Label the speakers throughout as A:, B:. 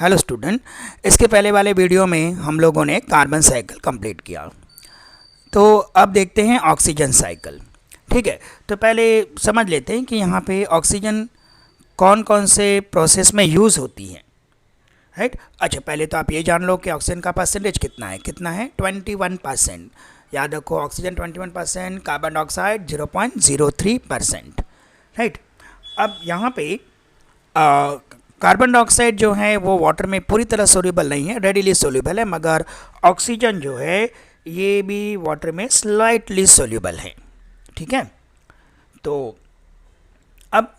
A: Hello student, इसके पहले वाले वीडियो में हम लोगों ने कार्बन साइकिल कंप्लीट किया। तो अब देखते हैं ऑक्सीजन साइकिल। ठीक है, तो पहले समझ लेते हैं कि यहाँ पे ऑक्सीजन कौन कौन से प्रोसेस में यूज़ होती है। राइट। अच्छा, पहले तो आप ये जान लो कि ऑक्सीजन का परसेंटेज कितना है 21%। याद रखो, ऑक्सीजन 21%, कार्बन डाइऑक्साइड 0.03%। राइट। अब यहाँ पे कार्बन डाइऑक्साइड जो है वो वाटर में पूरी तरह सोल्यूबल नहीं है, रेडिली सोल्यूबल है, मगर ऑक्सीजन जो है ये भी वाटर में स्लाइटली सोल्यूबल है। ठीक है, तो अब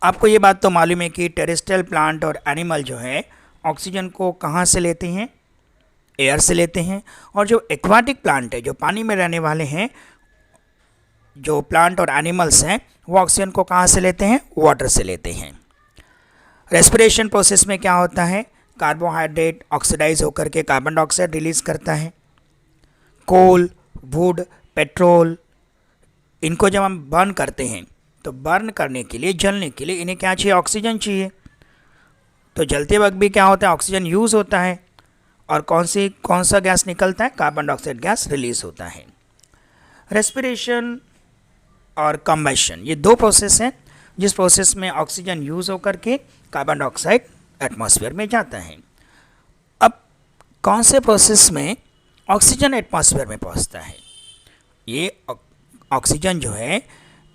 A: आपको ये बात तो मालूम है कि टेरेस्ट्रियल प्लांट और एनिमल जो है ऑक्सीजन को कहाँ से लेते हैं? एयर से लेते हैं। और जो एक्वाटिक प्लांट है, जो पानी में रहने वाले हैं, जो प्लांट और एनिमल्स हैं, वो ऑक्सीजन को कहाँ से लेते हैं? वाटर से लेते हैं। रेस्पिरेशन प्रोसेस में क्या होता है? कार्बोहाइड्रेट ऑक्सीडाइज होकर के कार्बन डाइऑक्साइड रिलीज करता है। कोल, वुड, पेट्रोल, इनको जब हम बर्न करते हैं तो बर्न करने के लिए, जलने के लिए इन्हें क्या चाहिए? ऑक्सीजन चाहिए। तो जलते वक्त भी क्या होता है? ऑक्सीजन यूज़ होता है। और कौन सा गैस निकलता है? कार्बन डाइऑक्साइड गैस रिलीज होता है। रेस्पिरेशन और कंबशन, ये दो प्रोसेस हैं जिस प्रोसेस में ऑक्सीजन यूज़ होकर के कार्बन डाइऑक्साइड एटमॉस्फेयर में जाता है। अब कौन से प्रोसेस में ऑक्सीजन एटमॉस्फेयर में पहुंचता है? ये ऑक्सीजन जो है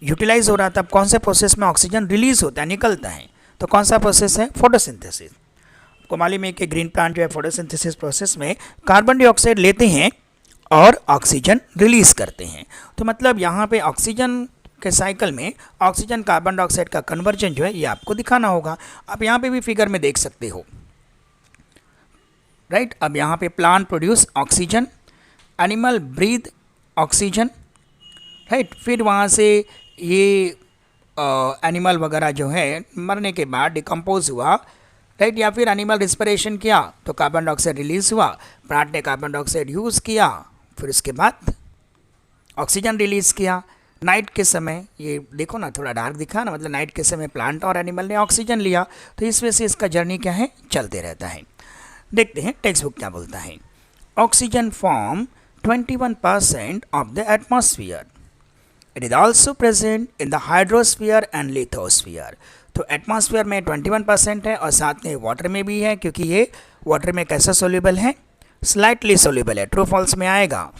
A: यूटिलाइज हो रहा था, तब कौन से प्रोसेस में ऑक्सीजन रिलीज होता है, निकलता है? तो कौन सा प्रोसेस है? फोटोसिंथेसिस। आपको मालूम है कि ग्रीन प्लांट जो है फोटोसिंथेसिस प्रोसेस में कार्बन डाइऑक्साइड लेते हैं और ऑक्सीजन रिलीज करते हैं। तो मतलब यहाँ पे ऑक्सीजन के साइकिल में ऑक्सीजन कार्बन डाइऑक्साइड का कन्वर्जन जो है ये आपको दिखाना होगा। आप यहाँ पे भी फिगर में देख सकते हो। राइट। अब यहाँ पे plant produce oxygen, animal breathe oxygen. Right. फिर वहाँ से ये एनिमल वगैरह जो है मरने के बाद डिकम्पोज हुआ। राइट। या फिर एनिमल रिस्पिरेशन किया तो कार्बन डाइऑक्साइड रिलीज हुआ, प्लांट ने कार्बन डाइऑक्साइड यूज़ किया, फिर उसके बाद ऑक्सीजन रिलीज़ किया। नाइट के समय, ये देखो ना थोड़ा डार्क दिखा ना, मतलब नाइट के समय प्लांट और एनिमल ने ऑक्सीजन लिया, तो इस वजह से इसका जर्नी क्या है? चलते रहता है। देखते हैं टेक्स्ट बुक क्या बोलता है। Oxygen form 21% of the atmosphere. It is also present in the hydrosphere and lithosphere. तो एटमॉस्फेयर में 21% है और साथ में वाटर में भी है, क्योंकि ये वाटर में कैसा सोल्यूबल है? स्लाइटली सोल्यूबल है। ट्रू फॉल्स में आएगा,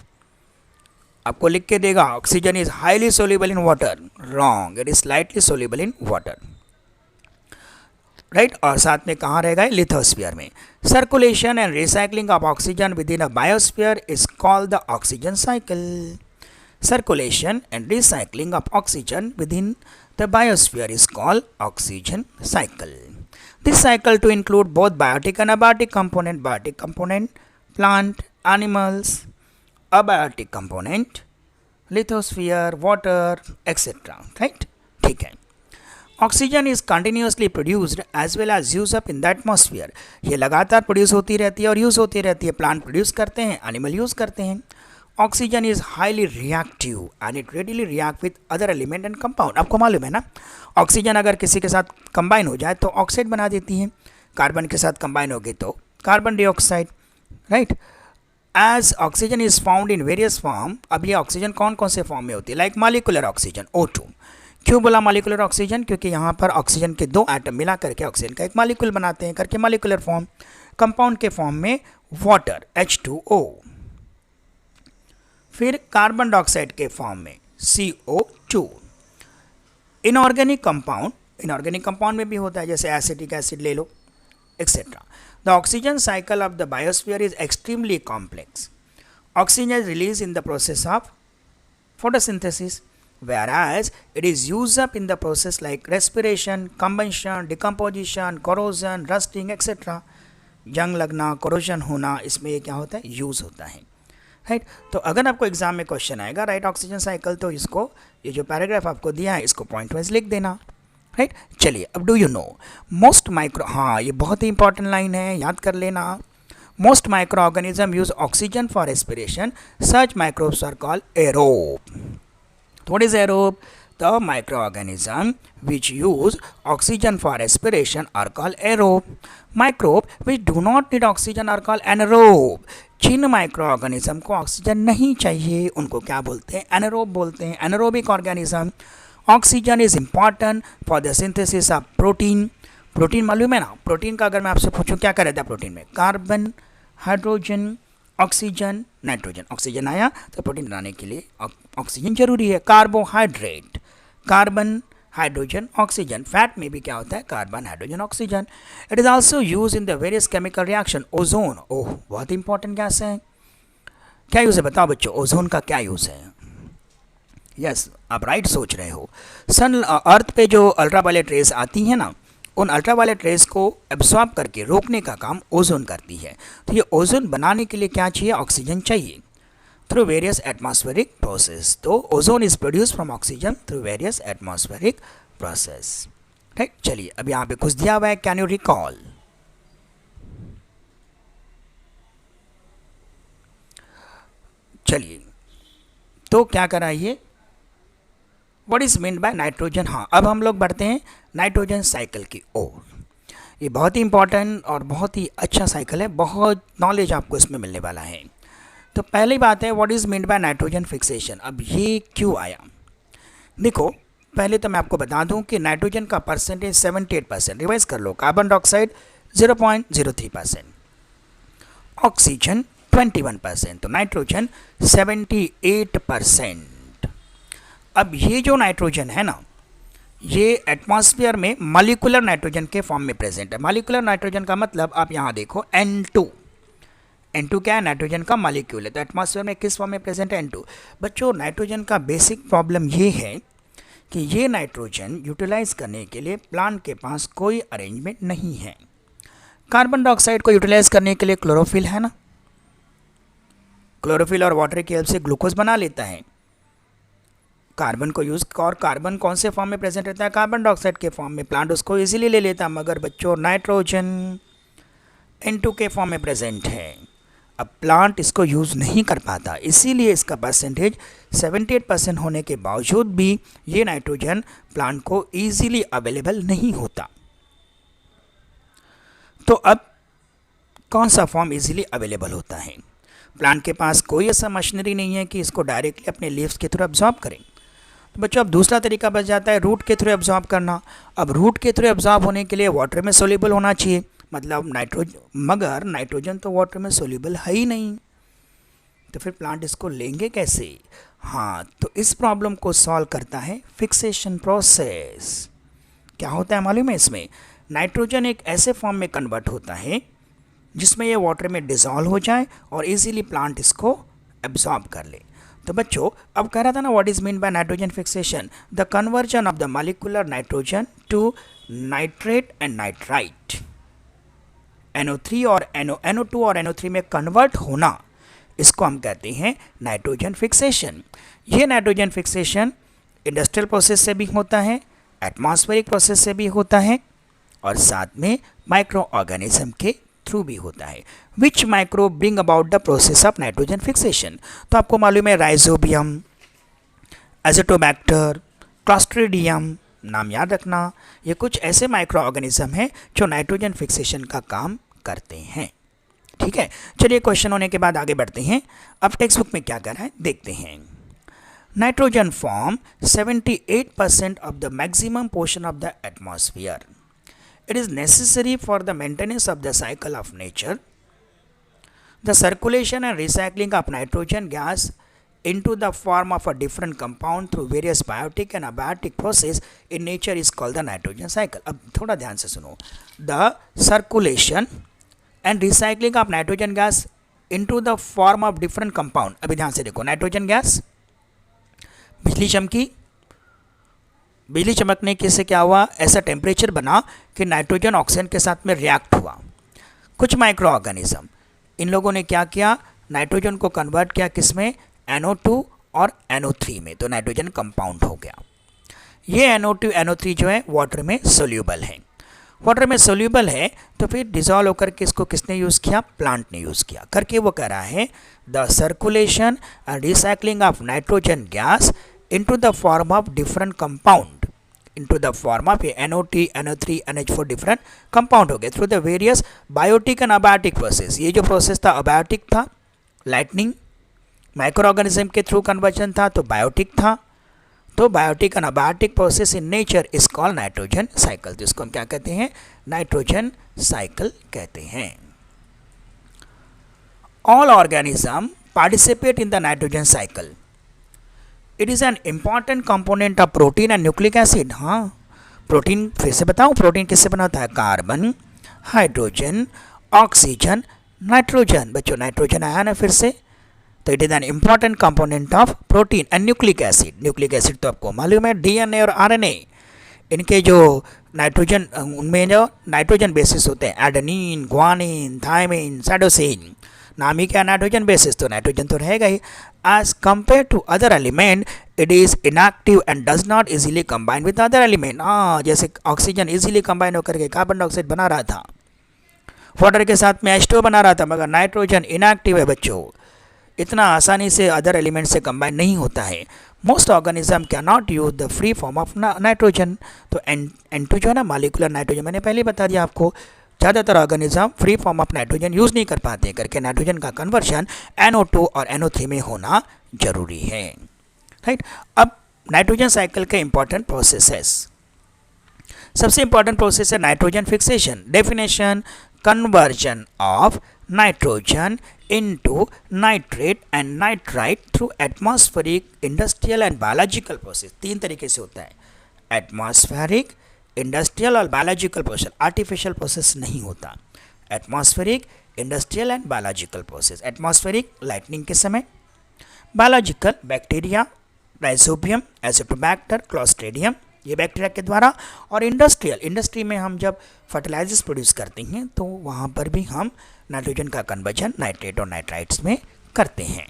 A: आपको लिख के देगा oxygen is highly soluble in water. Wrong, it is slightly soluble in water. Right. और साथ में कहाँ रहेगा? लिथोस्फीयर में। Circulation and recycling of oxygen with in a biosphere is called the oxygen cycle. Circulation and recycling of oxygen within the biosphere is called oxygen cycle. This cycle to include both biotic and abiotic component. Biotic component, plant, animals. Abiotic component, lithosphere, water, etc. Right? ठीक है। Oxygen is continuously produced as well as used up in the atmosphere. ये लगातार produce होती रहती है और use होती रहती है। प्लांट प्रोड्यूस करते हैं, एनिमल यूज़ करते हैं। Oxygen is highly reactive and it readily react with other element and compound. आपको मालूम है ना, ऑक्सीजन अगर किसी के साथ कंबाइन हो जाए तो ऑक्साइड बना देती है। कार्बन के साथ कंबाइन होगी तो carbon dioxide. Right. As oxygen is found in various form. अब ये ऑक्सीजन कौन कौन से फॉर्म में होती है? Like molecular oxygen, O2। क्यों बोला मॉलिक्यूलर ऑक्सीजन? क्योंकि यहाँ पर ऑक्सीजन के दो एटम मिला करके ऑक्सीजन का एक मॉलिक्यूल बनाते हैं करके मॉलिक्यूलर फॉर्म। कंपाउंड के फॉर्म में वाटर, H2O। फिर कार्बन डाइऑक्साइड के फॉर्म में CO2। इनऑर्गेनिक कंपाउंड में भी होता है, जैसे एसिटिक एसिड ले लो, etcetera. The oxygen cycle of the biosphere is extremely complex. Oxygen is release in the process of photosynthesis, whereas it is used up in the process like respiration, combustion, decomposition, corrosion, rusting, etc. जंग लगना, corrosion होना, इसमें ये क्या होता है? Use होता है। राइट। तो अगर आपको एग्जाम में क्वेश्चन आएगा राइट ऑक्सीजन साइकिल, तो इसको, ये जो पैराग्राफ आपको दिया है इसको पॉइंट वाइज लिख देना। राइट। चलिए, अब do you know most micro, हाँ ये बहुत ही इंपॉर्टेंट लाइन है, याद कर लेना। Most micro organism use oxygen for respiration, such microbes are called aerobe. What is aerobe? The microorganism which use oxygen for respiration are called aerobe. Microbe which do not need oxygen are called anaerobe. जिन microorganism को oxygen नहीं चाहिए उनको क्या बोलते हैं? Anaerobe बोलते हैं, anaerobic organism. Oxygen is important for the synthesis of protein. Protein मालूम है ना? प्रोटीन का अगर मैं आपसे पूछूं क्या क्या रहता है प्रोटीन में? Carbon, hydrogen, oxygen, nitrogen. Oxygen आया तो प्रोटीन बनाने के लिए ऑक्सीजन जरूरी है. Carbohydrate, carbon, hydrogen, oxygen. Fat में भी क्या होता है? Carbon, hydrogen, oxygen. It is also use in the various chemical reaction. Ozone, ओह बहुत इंपॉर्टेंट गैस है. क्या यूज़ है बताओ बच्चों, ओजोन का क्या यूज़ है? यस, आप राइट सोच रहे हो. सन अर्थ पे जो अल्ट्रावायलेट रेज आती हैं ना, उन अल्ट्रावायलेट रेज को एब्सॉर्ब करके रोकने का काम ओजोन करती है. तो ये ओजोन बनाने के लिए क्या चाहिए? ऑक्सीजन चाहिए थ्रू वेरियस एटमॉस्फेरिक प्रोसेस. तो ozone is produce from oxygen through various atmospheric process. ठीक, चलिए अब यहाँ पे कुछ दिया हुआ है, कैन यू रिकॉल? चलिए तो क्या कराइए, what is mean by nitrogen. हाँ, अब हम लोग बढ़ते हैं नाइट्रोजन साइकिल की ओर. ये बहुत ही इंपॉर्टेंट और बहुत ही अच्छा साइकिल है, बहुत नॉलेज आपको इसमें मिलने वाला है. तो पहली बात है what is mean by nitrogen fixation. अब ये क्यों आया? देखो पहले तो मैं आपको बता दूं कि नाइट्रोजन का परसेंटेज 78%. रिवाइज कर लो. कार्बन डाइऑक्साइड 0.03%, ऑक्सीजन 21%, तो नाइट्रोजन 78%. अब ये जो नाइट्रोजन है ना, ये एटमॉस्फेयर में मॉलिक्यूलर नाइट्रोजन के फॉर्म में प्रेजेंट है. मॉलिक्यूलर नाइट्रोजन का मतलब आप यहाँ देखो N2. N2 क्या है? नाइट्रोजन का मॉलिक्यूल है. तो एटमॉस्फेयर में किस फॉर्म में प्रेजेंट है? N2. बच्चों नाइट्रोजन का बेसिक प्रॉब्लम ये है कि ये नाइट्रोजन यूटिलाइज करने के लिए प्लांट के पास कोई अरेंजमेंट नहीं है. कार्बन डाइऑक्साइड को यूटिलाइज करने के लिए क्लोरोफिल है ना, क्लोरोफिल और वाटर की हेल्प से ग्लूकोज बना लेता है. कार्बन को यूज़, और कार्बन कौन से फॉर्म में प्रेजेंट रहता है? कार्बन डाइऑक्साइड के फॉर्म में. प्लांट उसको इजीली ले लेता है. मगर बच्चों नाइट्रोजन N2 के फॉर्म में प्रेजेंट है. अब प्लांट इसको यूज़ नहीं कर पाता, इसीलिए इसका परसेंटेज 78% होने के बावजूद भी ये नाइट्रोजन प्लांट को ईजीली अवेलेबल नहीं होता. तो अब कौन सा फॉर्म ईजीली अवेलेबल होता है? प्लांट के पास कोई ऐसा मशीनरी नहीं है कि इसको डायरेक्टली अपने लीव्स के थ्रू एब्जॉर्ब करें. तो बच्चों अब दूसरा तरीका बच जाता है रूट के थ्रू एब्जॉर्ब करना. अब रूट के थ्रू एब्जॉर्ब होने के लिए वाटर में सोल्यूबल होना चाहिए, मतलब नाइट्रोजन, मगर नाइट्रोजन तो वाटर में सोल्यूबल है ही नहीं. तो फिर प्लांट इसको लेंगे कैसे? हाँ, तो इस प्रॉब्लम को सॉल्व करता है फिक्सेशन प्रोसेस. क्या होता है मालूम है? इसमें नाइट्रोजन एक ऐसे फॉर्म में कन्वर्ट होता है जिसमें ये वाटर में डिज़ोल्व हो जाए और इजीली प्लांट इसको एब्जॉर्ब कर ले. तो बच्चों अब कह रहा था ना what is mean by nitrogen fixation, the conversion of the molecular nitrogen to nitrate and nitrite. NO3 और NO2 और NO3 में कन्वर्ट होना, इसको हम कहते हैं नाइट्रोजन फिक्सेशन. ये नाइट्रोजन फिक्सेशन इंडस्ट्रियल प्रोसेस से भी होता है, एटमॉस्फेरिक प्रोसेस से भी होता है, और साथ में माइक्रो ऑर्गेनिज्म के थ्रू भी होता है. Which micro bring about the process of nitrogen fixation. तो आपको मालूम है राइजोबियम, एजोटोबैक्टर, क्लॉस्ट्रिडियम, नाम याद रखना. ये कुछ ऐसे माइक्रो ऑर्गेनिज्म हैं जो नाइट्रोजन फिक्सेशन का काम करते हैं. ठीक है, चलिए क्वेश्चन होने के बाद आगे बढ़ते हैं. अब टेक्स्ट बुक में क्या कर रहा है देखते हैं. Nitrogen form 78% of the maximum portion of the atmosphere. It is necessary for the maintenance of the cycle of nature. The circulation and recycling of nitrogen gas into the form of a different compound through various biotic and abiotic process in nature is called the nitrogen cycle. अब थोड़ा ध्यान से सुनो. The circulation and recycling of nitrogen gas into the form of different compound. अभी ध्यान से देखो. Nitrogen gas, बिजली चमकी, बिजली चमकने के से क्या हुआ? ऐसा टेम्परेचर बना कि नाइट्रोजन ऑक्सीजन के साथ में रिएक्ट हुआ. कुछ माइक्रो ऑर्गेनिज्म, इन लोगों ने क्या किया? नाइट्रोजन को कन्वर्ट किया किसमें? NO2 और NO3 में. तो नाइट्रोजन कंपाउंड हो गया. ये NO2 NO3 जो है वाटर में सोल्यूबल है. वाटर में सोल्यूबल है तो फिर डिजॉल्व होकर के इसको किसने यूज़ किया? प्लांट ने यूज़ किया. करके वो कह रहा है the circulation and recycling of nitrogen gas into the form of different compound, into the form of NO2, NO3, NH4 different compound हो गए through the various biotic and abiotic process। ये जो प्रोसेस था abiotic था, lightning micro organism के through conversion था तो biotic था। तो biotic and abiotic process in nature is called nitrogen cycle. तो इसको हम क्या कहते हैं? नाइट्रोजन साइकिल कहते हैं। All organism participate in the nitrogen cycle. It is an important component of protein and nucleic acid. हाँ, प्रोटीन फिर से बताऊँ, प्रोटीन किससे बना होता है? Carbon, hydrogen, oxygen, nitrogen. बच्चों नाइट्रोजन आया ना फिर से, तो it is an important component of protein and nucleic acid. Nucleic acid तो आपको मालूम है, डीएनए और आरएनए, इनके जो नाइट्रोजन, उनमें जो नाइट्रोजन बेसिस होते हैं एडेनिन, ग्वानिन, थायमिन, साइटोसिन, नाम ही क्या नाइट्रोजन बेसिस, तो नाइट्रोजन तो रहेगा ही। As compare to other element it is inactive and does not easily combine with other element. हाँ, जैसे ऑक्सीजन इजीली कंबाइन होकर के कार्बन डाइऑक्साइड बना रहा था, वाटर के साथ में H2O बना रहा था, मगर नाइट्रोजन इनएक्टिव है बच्चों, इतना आसानी से अदर एलिमेंट से कंबाइन नहीं होता है। Most organism can not use the free form of nitrogen. तो N2 जो है ना, मॉलिक्यूलर नाइट्रोजन, मैंने पहले बता दिया आपको, ज़्यादातर organism free form of nitrogen use नहीं कर पाते, करके नाइट्रोजन का कन्वर्शन NO2 और NO3 में होना जरूरी है। राइट, अब नाइट्रोजन साइकिल के इंपॉर्टेंट प्रोसेसेस, सबसे इंपॉर्टेंट प्रोसेस है nitrogen fixation. Definition, conversion of nitrogen into nitrate and nitrite through atmospheric, industrial and biological process। तीन तरीके से होता है, एटमॉस्फेरिक, इंडस्ट्रियल और बायोलॉजिकल प्रोसेस। आर्टिफिशियल प्रोसेस नहीं होता, atmospheric, industrial and biological process. Atmospheric lightning के समय, biological bacteria, rhizobium, Acetobacter, Clostridium, ये बैक्टीरिया के द्वारा, और इंडस्ट्रियल, इंडस्ट्री में हम जब फर्टिलाइजर्स प्रोड्यूस करते हैं तो वहाँ पर भी हम नाइट्रोजन का कन्वर्जन नाइट्रेट और नाइट्राइट्स में करते हैं।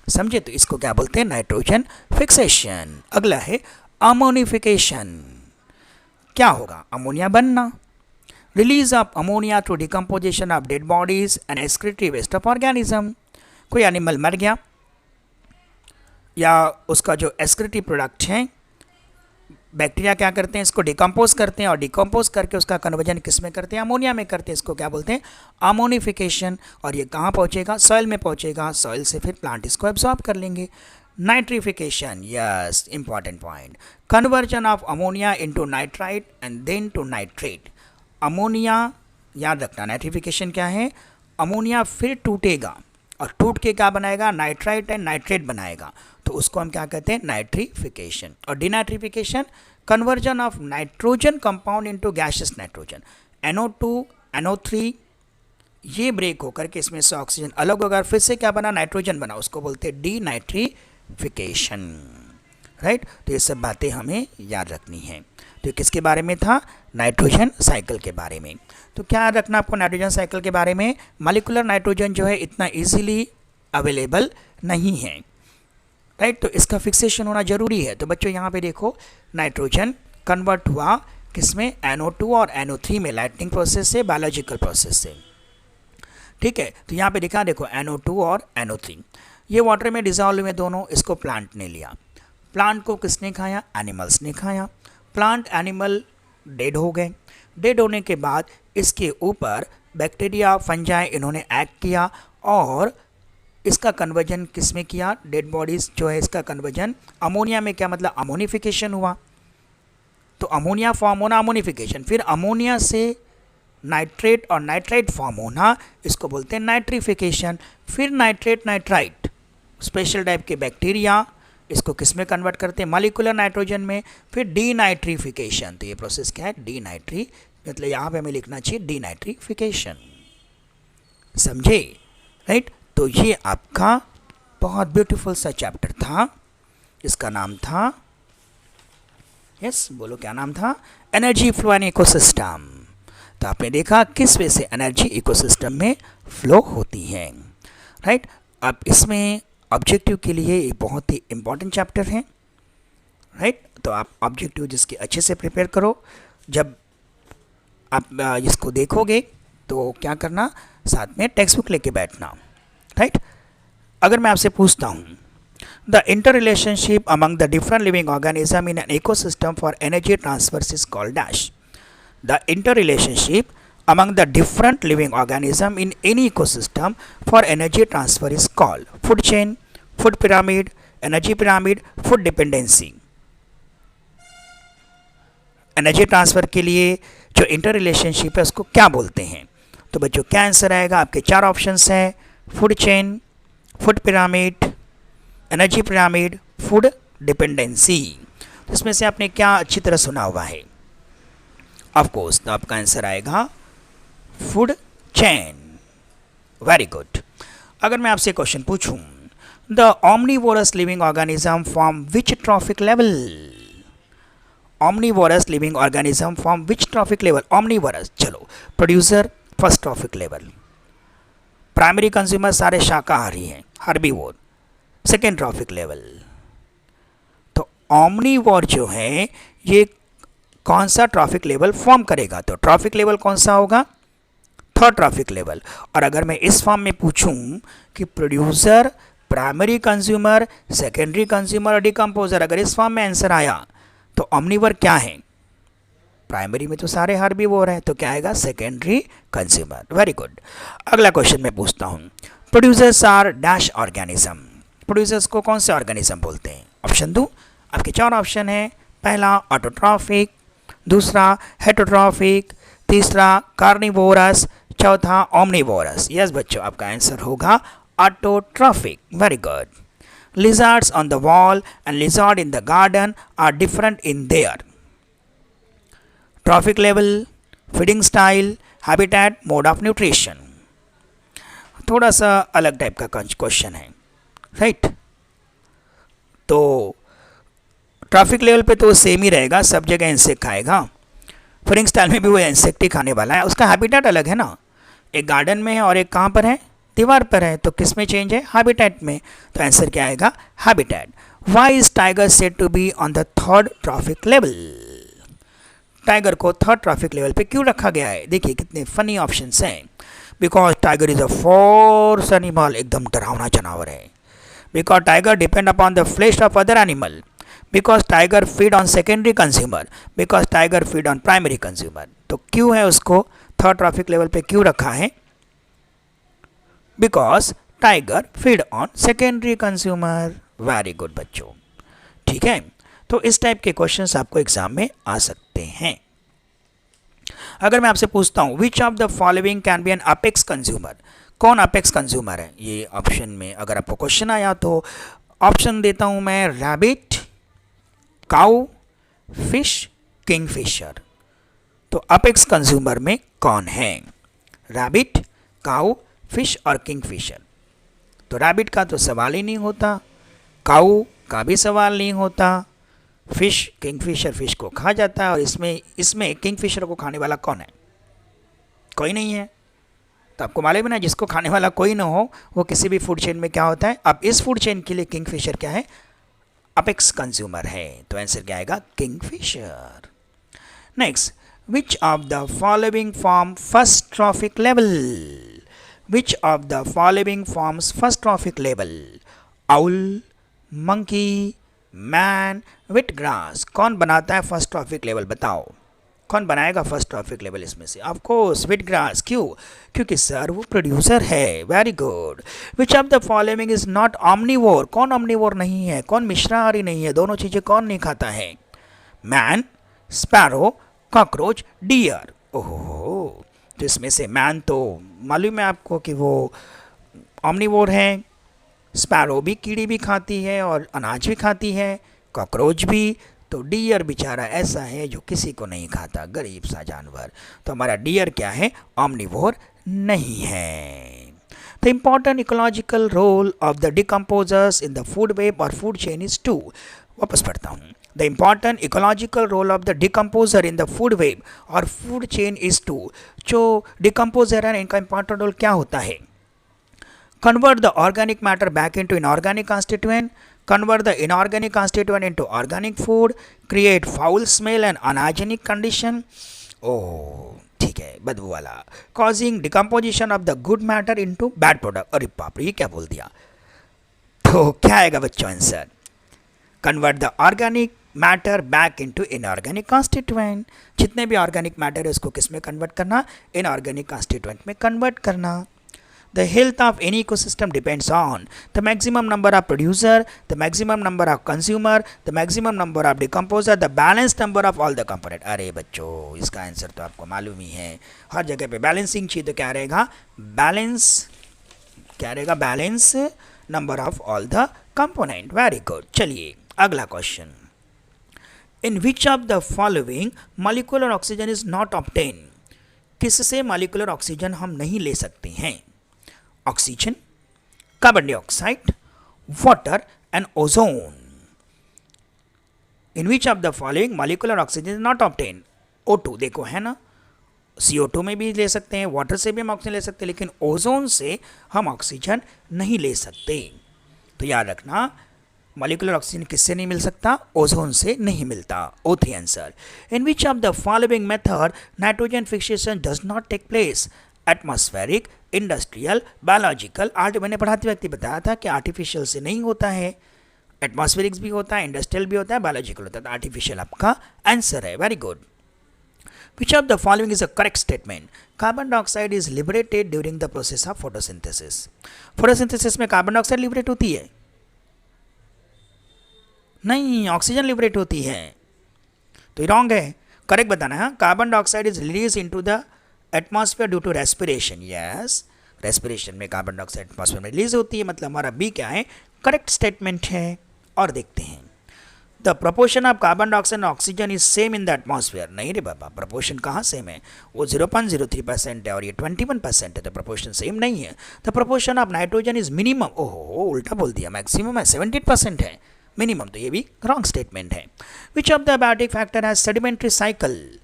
A: समझे? तो इसको क्या बोलते हैं? Nitrogen fixation. अगला है अमोनिफिकेशन। क्या होगा? अमोनिया बनना, release of ammonia through decomposition of dead bodies and excretory waste of organism. कोई एनिमल मर गया या उसका जो एक्सक्रीटरी प्रोडक्ट है, बैक्टीरिया क्या करते हैं? इसको डिकम्पोज करते हैं और डिकम्पोज करके उसका कन्वर्जन किस में करते हैं? अमोनिया में करते हैं। इसको क्या बोलते हैं? अमोनिफिकेशन। और ये कहाँ पहुँचेगा? सॉइल में पहुँचेगा, सॉइल से फिर प्लांट इसको एब्जॉर्ब कर लेंगे। Nitrification, yes, important point, conversion of ammonia into nitrite and then to nitrate. Ammonia याद रखना, नाइट्रिफिकेशन क्या है? अमोनिया फिर टूटेगा और टूट के क्या बनाएगा? नाइट्राइट एंड नाइट्रेट बनाएगा, तो उसको हम क्या कहते हैं? नाइट्रिफिकेशन। और denitrification, conversion of nitrogen compound into gaseous nitrogen. NO2, NO3 ये ब्रेक होकर के इसमें से ऑक्सीजन अलग होगा, फिर से क्या बना? नाइट्रोजन बना, उसको बोलते हैं डीनाइट्रिफिकेशन। राइट, तो ये सब बातें हमें याद रखनी है। तो किसके बारे में था? नाइट्रोजन साइकिल के बारे में। तो क्या याद रखना आपको नाइट्रोजन साइकिल के बारे में? मॉलिक्यूलर नाइट्रोजन जो है इतना इजीली अवेलेबल नहीं है। राइट, तो इसका फिक्सेशन होना जरूरी है। तो बच्चों यहाँ पे देखो, नाइट्रोजन कन्वर्ट हुआ किसमें? NO2 और NO3 में, लाइटनिंग प्रोसेस से, बायोलॉजिकल प्रोसेस से। ठीक है, तो यहाँ पे दिखा देखो NO2 और NO3, ये वाटर में डिजॉल्व हुए दोनों, इसको प्लांट ने लिया। प्लांट को किसने खाया? एनिमल्स ने खाया। प्लांट एनिमल डेड हो गए। डेड होने के बाद इसके ऊपर बैक्टीरिया, फंजाई, इन्होंने एक्ट किया और इसका कन्वर्जन किस में किया? डेड बॉडीज जो है इसका कन्वर्जन अमोनिया में। क्या मतलब? अमोनिफिकेशन हुआ। तो अमोनिया फॉर्म होना, अमोनिफिकेशन, फिर अमोनिया से नाइट्रेट और नाइट्राइट फॉर्म होना, इसको बोलते हैं नाइट्रिफिकेशन। फिर नाइट्रेट, नाइट्राइट, स्पेशल टाइप के बैक्टीरिया इसको किस में कन्वर्ट करते हैं? मॉलिक्यूलर नाइट्रोजन में। फिर डीनाइट्रिफिकेशन। तो ये प्रोसेस क्या है? डीनाइट्री, मतलब यहाँ पे हमें लिखना चाहिए डीनाइट्रिफिकेशन। समझे? राइट, तो ये आपका बहुत ब्यूटीफुल सा चैप्टर था, इसका नाम था, यस बोलो क्या नाम था? Energy flow and ecosystem. तो आपने देखा किस वे से एनर्जी इकोसिस्टम में फ्लो होती है। राइट, अब इसमें ऑब्जेक्टिव के लिए एक बहुत ही इम्पॉर्टेंट चैप्टर है। राइट, तो आप ऑब्जेक्टिव जिसके अच्छे से प्रिपेयर करो। जब आप इसको देखोगे तो क्या करना? साथ में टेक्स्ट बुक लेके बैठना। राइट, अगर मैं आपसे पूछता हूँ The interrelationship among the different living organisms in an ecosystem for energy transfer is called dash. The interrelationship among the different living organisms in any ecosystem for energy transfer is called food chain, food pyramid, energy pyramid, food dependency. Energy transfer के लिए जो inter relationship है उसको क्या बोलते हैं? तो बच्चों क्या आंसर आएगा? आपके चार ऑप्शंस हैं, food chain, food pyramid, energy pyramid, food dependency. तो इसमें से आपने क्या अच्छी तरह सुना हुआ है? ऑफ कोर्स, तो आपका आंसर आएगा फूड चेन। Very good. अगर मैं आपसे क्वेश्चन पूछूं, the omnivorous living organism from which trophic level? omnivorous living organism from which trophic level? omnivorous, चलो, producer first trophic level, primary consumer सारे शाकाहारी हैं, हर्बीवोर सेकेंड ट्रॉफिक लेवल। तो omnivore जो है ये कौन सा ट्रॉफिक लेवल फॉर्म करेगा? तो ट्रॉफिक लेवल कौन सा होगा? Third trophic level. और अगर मैं इस फॉर्म में पूछूं कि producer, primary consumer, secondary consumer और डिकम्पोजर, अगर इस फॉर्म में आंसर आया तो omnivore क्या है? प्राइमरी में तो सारे हर्बीवोर हैं, तो क्या आएगा? Secondary consumer. Very good. अगला क्वेश्चन मैं पूछता हूँ, producers are dash organism. Producers को कौन से ऑर्गेनिज्म बोलते हैं? ऑप्शन दूँ? आपके चार ऑप्शन है। पहला ऑटोट्रॉफिक, दूसरा हेटरोट्रॉफिक, तीसरा कार्निवोरस, चौथा ओमनिवोरस। यस बच्चों, आपका आंसर होगा autotrophic. Very good. Lizards on the wall and lizard in the garden are different in their trophic level, feeding style, habitat, mode of nutrition. थोड़ा सा अलग टाइप का क्वेश्चन है, राइट? तो ट्रॉफिक लेवल पे तो सेम ही रहेगा, सब जगह इंसेक्ट खाएगा। फीडिंग स्टाइल में भी वो इंसेक्ट ही खाने वाला है। उसका हैबिटेट अलग है ना, एक गार्डन में है और एक कहाँ पर है? दीवार पर है। तो किस में चेंज है? हैबिटेट में। तो आंसर क्या आएगा? Habitat. Why is tiger said to be on the third trophic level? Tiger को थर्ड ट्रॉफिक लेवल पे क्यों रखा गया है? देखिए कितने फनी ऑप्शंस हैं। Because tiger is a force animal, एकदम डरावना जानवर है। Because tiger depend upon the flesh of other animal. Because tiger feed on secondary consumer. Because tiger feed on primary consumer. तो क्यों है उसको थर्ड ट्रॉफिक लेवल पे क्यों रखा है? Because tiger feed on secondary consumer. Very good बच्चों, ठीक है। तो इस टाइप के क्वेश्चंस आपको एग्जाम में आ सकते हैं। अगर मैं आपसे पूछता हूं विच of the following can be N apex consumer? कौन अपेक्स कंज्यूमर है? ये ऑप्शन में अगर आपको क्वेश्चन आया तो ऑप्शन देता हूं मैं, रैबिट, काऊ, फिश, किंगफिशर। तो अपेक्स कंज्यूमर में कौन है? रैबिट, काऊ, फिश और किंगफिशर। तो रैबिट का तो सवाल ही नहीं होता, काऊ का भी सवाल नहीं होता, फिश, किंगफिशर फिश को खा जाता है। और इसमें किंगफिशर को खाने वाला कौन है? कोई नहीं है। तो आपको मालूम है ना, जिसको खाने वाला कोई ना हो वो किसी भी फूड चेन में क्या होता है? अब इस फूड चेन के लिए किंगफिशर क्या है? अपेक्स कंज्यूमर है। तो आंसर क्या आएगा? Kingfisher. Next, which of the following form first trophic level? Which of the following forms first trophic level? Owl, monkey, man, wheatgrass। कौन बनाता है फर्स्ट ट्रॉफिक लेवल? बताओ कौन बनाएगा फर्स्ट ट्रॉफिक लेवल इसमें से? Of course wheatgrass। क्यों? क्योंकि सर वो प्रोड्यूसर है। Very good. Which of the following is not omnivore? कौन omnivore नहीं है? कौन मिश्राहारी नहीं है? दोनों चीज़ें कौन नहीं खाता है? Man, sparrow, cockroach, deer. ओहो, तो इसमें से मैन तो मालूम है आपको कि वो omnivore है, स्पैरो भी कीड़ी भी खाती है और अनाज भी खाती है, कॉकरोच भी। तो डियर बेचारा ऐसा है जो किसी को नहीं खाता, गरीब सा जानवर। तो हमारा डियर क्या है? omnivore नहीं है। The important ecological role of the decomposers in the food web और फूड चेन इज टू। वापस पढ़ता हूँ। The important ecological role of the decomposer in the food web और food chain is to। जो decomposer है इनका important role क्या होता है? Convert the organic matter back into inorganic constituent, convert the inorganic constituent into organic food, create foul smell and unhygienic condition। ओह ठीक है, बदबू वाला। Causing decomposition of the good matter into bad product। अरे बाप रे, ये क्या बोल दिया? तो क्या आएगा बच्चों answer? Convert the organic matter back into inorganic constituent. जितने भी ऑर्गेनिक मैटर है उसको किस में कन्वर्ट करना? इनऑर्गेनिक कॉन्स्टिट्यूएंट में कन्वर्ट करना। The health of any ecosystem depends on the maximum number of producer, the maximum number of consumer, the maximum number of decomposer, the balanced number of all the component। अरे बच्चों इसका answer तो आपको मालूम ही है, हर जगह पे बैलेंसिंग चाहिए तो क्या रहेगा? बैलेंस, क्या रहेगा? Balance number of all the component. Very good. चलिए अगला question. In which of the following molecular oxygen is not obtain? किससे मॉलिक्यूलर ऑक्सीजन हम नहीं ले सकते हैं? Oxygen, carbon dioxide, water and ozone. In which of the following molecular oxygen is not obtain? O2 देखो है ना, CO2 में भी ले सकते हैं, वाटर से भी हम ऑक्सीजन ले सकते हैं, लेकिन ओजोन से हम ऑक्सीजन नहीं ले सकते। तो याद रखना, मॉलिक्यूलर ऑक्सीजन किससे नहीं मिल सकता? ओजोन से नहीं मिलता। O3 answer. In which of the following method nitrogen fixation does not take place? Atmospheric, industrial, biological. मैंने पढ़ाते वक्त बताया था कि आर्टिफिशियल से नहीं होता है, एटमॉस्फेरिक्स भी होता है, इंडस्ट्रियल भी होता है, बायोलॉजिकल होता है, तो आर्टिफिशियल आपका आंसर है। Very good. Which of the following is a correct statement? Carbon dioxide is liberated during the process of photosynthesis. Photosynthesis में कार्बन डाइऑक्साइड लिबरेट होती है? नहीं, ऑक्सीजन लिबरेट होती है। तो रॉन्ग है, करेक्ट बताना है। Carbon dioxide is release into the atmosphere due to respiration. Yes, respiration में कार्बन डाइऑक्साइड एटमॉस्फेयर में रिलीज होती है, मतलब हमारा बी क्या है? करेक्ट स्टेटमेंट है। और देखते हैं, the proportion of carbon dioxide and oxygen is same in the atmosphere. नहीं रे बाबा, प्रोपोर्शन कहाँ सेम है? वो 0.03% है और ये 21% है, तो प्रोपोर्शन सेम नहीं है। The proportion of nitrogen is minimum. ओहो, उल्टा बोल दिया, मैक्सिमम है, 17% है, मिनिमम तो ये भी रॉन्ग स्टेटमेंट है। विच of the abiotic factor has sedimentary cycle?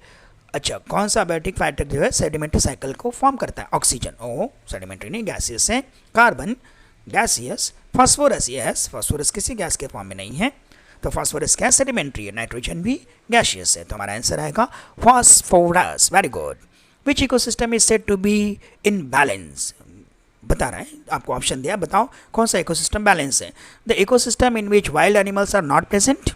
A: अच्छा, कौन सा अबायोटिक फैक्टर जो है सेडिमेंट्री साइकिल को फॉर्म करता है? ऑक्सीजन। ओ, सेडिमेंट्री नहीं, गैसियस है। Carbon gaseous. Phosphorus, yes, phosphorus किसी गैस के फॉर्म में नहीं है, तो फास्फोरस क्या? सेडिमेंट्री है। नाइट्रोजन भी गैसियस है, तो हमारा आंसर आएगा phosphorus. Very good. Which ecosystem is said to be in balance? बता रहा है, आपको ऑप्शन दिया, बताओ कौन सा इकोसिस्टम बैलेंस है? The ecosystem in which wild animals are not present.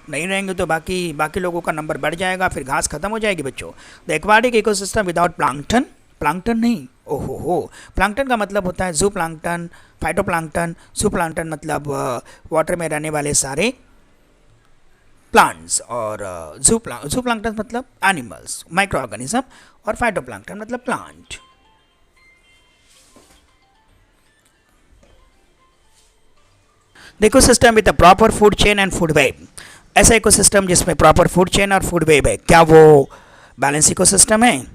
A: नहीं रहेंगे तो बाकी लोगों का नंबर बढ़ जाएगा, फिर घास खत्म हो जाएगी बच्चों। The aquatic ecosystem without plankton. Plankton नहीं, ओहो हो, प्लांक्टन का मतलब होता है जू प्लांक्टन, फाइटो प्लांक्टन। जू प्लांक्टन मतलब वाटर में रहने वाले सारे प्लांट्स, और जू प्लांक्टन मतलब एनिमल्स, माइक्रो ऑर्गेनिज्म, और फाइटो प्लांक्टन मतलब plant. The ecosystem with a proper food chain and food web. ऐसा इकोसिस्टम जिसमें प्रॉपर फूड चेन और फूड वेब है, क्या वो बैलेंस इकोसिस्टम है?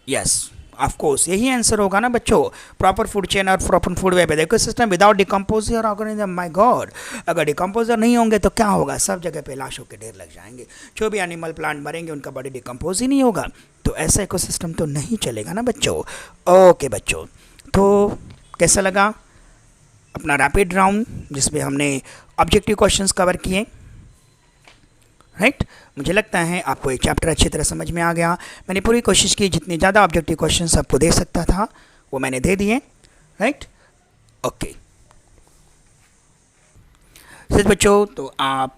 A: यस, ऑफ कोर्स यही आंसर होगा ना बच्चों, प्रॉपर फूड चेन और प्रॉपर फूड वेब है। Ecosystem without decomposer organism. My God, अगर डिकम्पोजर नहीं होंगे तो क्या होगा? सब जगह पे लाशों के ढेर लग जाएंगे, जो भी एनिमल प्लांट मरेंगे उनका बॉडी डिकम्पोज ही नहीं होगा, तो ऐसा इकोसिस्टम तो नहीं चलेगा ना बच्चों। ओके बच्चों, तो कैसा लगा अपना रैपिड राउंड जिसमें हमने ऑब्जेक्टिव क्वेश्चंस कवर किए? राइट, मुझे लगता है आपको ये चैप्टर अच्छी तरह समझ में आ गया। मैंने पूरी कोशिश की जितनी ज़्यादा ऑब्जेक्टिव क्वेश्चंस आपको दे सकता था वो मैंने दे दिए। राइट, ओके बच्चों, तो आप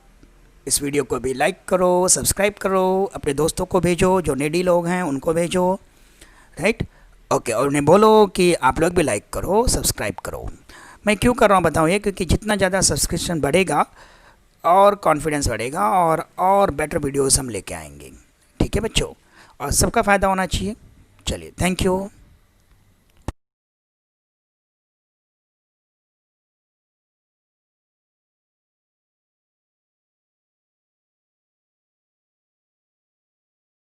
A: इस वीडियो को भी लाइक करो, सब्सक्राइब करो, अपने दोस्तों को भेजो, जो नेडी लोग हैं उनको भेजो। राइट, ओके, और उन्हें बोलो कि आप लोग भी लाइक करो, सब्सक्राइब करो। मैं क्यों कर रहा हूँ बताऊँ ये, क्योंकि जितना ज़्यादा सब्सक्रिप्शन बढ़ेगा और कॉन्फिडेंस बढ़ेगा और बेटर वीडियोस हम लेके आएंगे। ठीक है बच्चों, और सबका फ़ायदा होना चाहिए। चलिए, थैंक यू।